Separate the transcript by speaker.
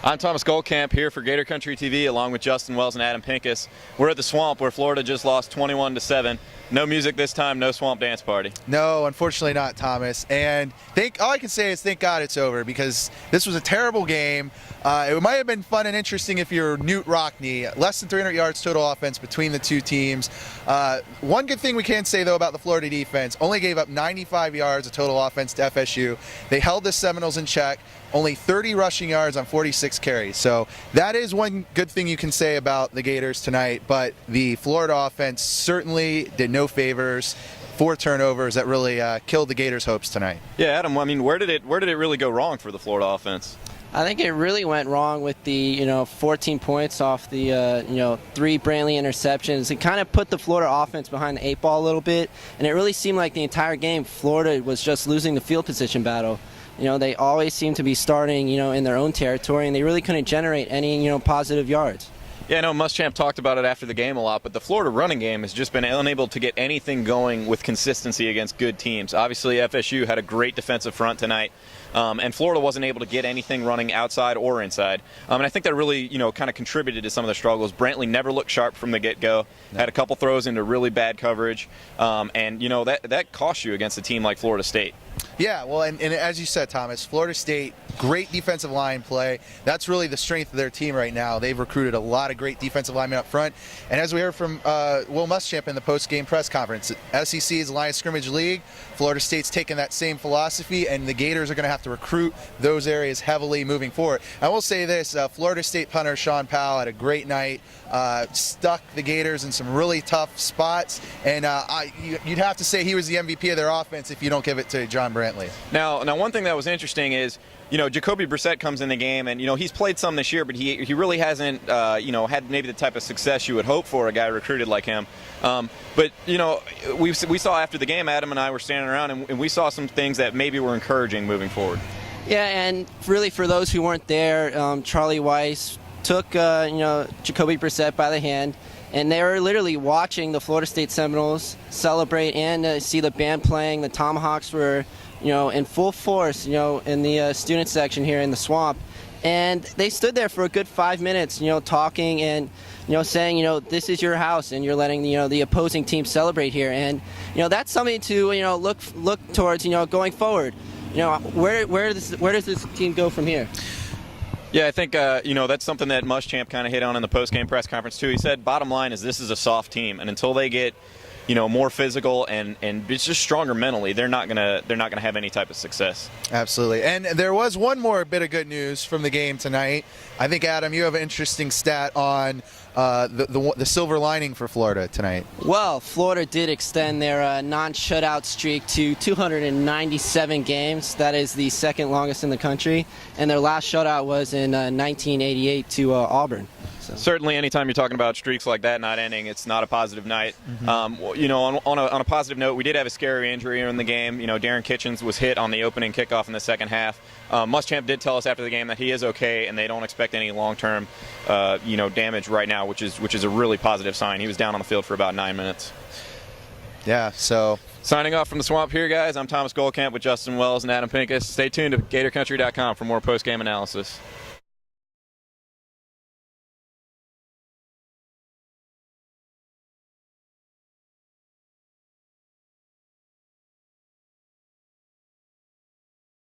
Speaker 1: I'm Thomas Goldkamp here for Gator Country TV along with Justin Wells and Adam Pincus. We're at the Swamp where Florida just lost 21-7. No music this time, no Swamp dance party.
Speaker 2: No, unfortunately not, Thomas. And all I can say is thank God it's over, because this was a terrible game. It might have been fun and interesting if you're Newt Rockne. Less than 300 yards total offense between the two teams. One good thing we can say, though, about the Florida defense, only gave up 95 yards of total offense to FSU. They held the Seminoles in check. Only 30 rushing yards on 46 carries. So that is one good thing you can say about the Gators tonight. But the Florida offense certainly did no favors. 4 turnovers that really killed the Gators' hopes tonight.
Speaker 1: Yeah, Adam, I mean, where did it really go wrong for the Florida offense?
Speaker 3: I think it really went wrong with the 14 points off the 3 Brantley interceptions. It kind of put the Florida offense behind the 8 ball a little bit, and it really seemed like the entire game Florida was just losing the field position battle. They always seem to be starting in their own territory, and they really couldn't generate any positive yards.
Speaker 1: Yeah, I know Muschamp talked about it after the game a lot, but the Florida running game has just been unable to get anything going with consistency against good teams. Obviously, FSU had a great defensive front tonight, and Florida wasn't able to get anything running outside or inside. And I think that really, kind of contributed to some of the struggles. Brantley never looked sharp from the get-go, had a couple throws into really bad coverage, and that cost you against a team like Florida State.
Speaker 2: Yeah, well, and as you said, Thomas, Florida State, great defensive line play. That's really the strength of their team right now. They've recruited a lot of great defensive linemen up front. And as we heard from Will Muschamp in the post-game press conference, SEC is a line of scrimmage league. Florida State's taken that same philosophy, and the Gators are going to have to recruit those areas heavily moving forward. I will say this, Florida State punter Sean Powell had a great night, stuck the Gators in some really tough spots, and you'd have to say he was the MVP of their offense if you don't give it to John Brantley.
Speaker 1: Now, one thing that was interesting is, Jacoby Brissett comes in the game, and he's played some this year, but he really hasn't had maybe the type of success you would hope for a guy recruited like him. But we saw after the game, Adam and I were standing around, and we saw some things that maybe were encouraging moving forward.
Speaker 3: Yeah, and really for those who weren't there, Charlie Weiss took Jacoby Brissett by the hand, and they were literally watching the Florida State Seminoles celebrate and see the band playing. The Tomahawks were in full force, in the student section here in the Swamp. And they stood there for a good 5 minutes, talking and, saying, this is your house, and you're letting, the opposing team celebrate here. And, that's something to, look towards, going forward. Where does this team go from here?
Speaker 1: Yeah, I think, that's something that Muschamp kind of hit on in the post-game press conference, too. He said, bottom line is this is a soft team, and until they get more physical and it's just stronger mentally, they're not gonna have any type of success.
Speaker 2: Absolutely. And there was one more bit of good news from the game tonight. I think, Adam, you have an interesting stat on the silver lining for Florida tonight.
Speaker 3: Well, Florida did extend their non-shutout streak to 297 games. That is the second longest in the country, and their last shutout was in 1988 to Auburn. So.
Speaker 1: Certainly, anytime you're talking about streaks like that not ending, it's not a positive night. Mm-hmm. On a positive note, we did have a scary injury in the game. Darren Kitchens was hit on the opening kickoff in the second half. Muschamp did tell us after the game that he is okay, and they don't expect any long-term, damage right now, which is a really positive sign. He was down on the field for about 9 minutes.
Speaker 2: Yeah. So
Speaker 1: signing off from the Swamp here, guys. I'm Thomas Goldkamp with Justin Wells and Adam Pincus. Stay tuned to GatorCountry.com for more post-game analysis.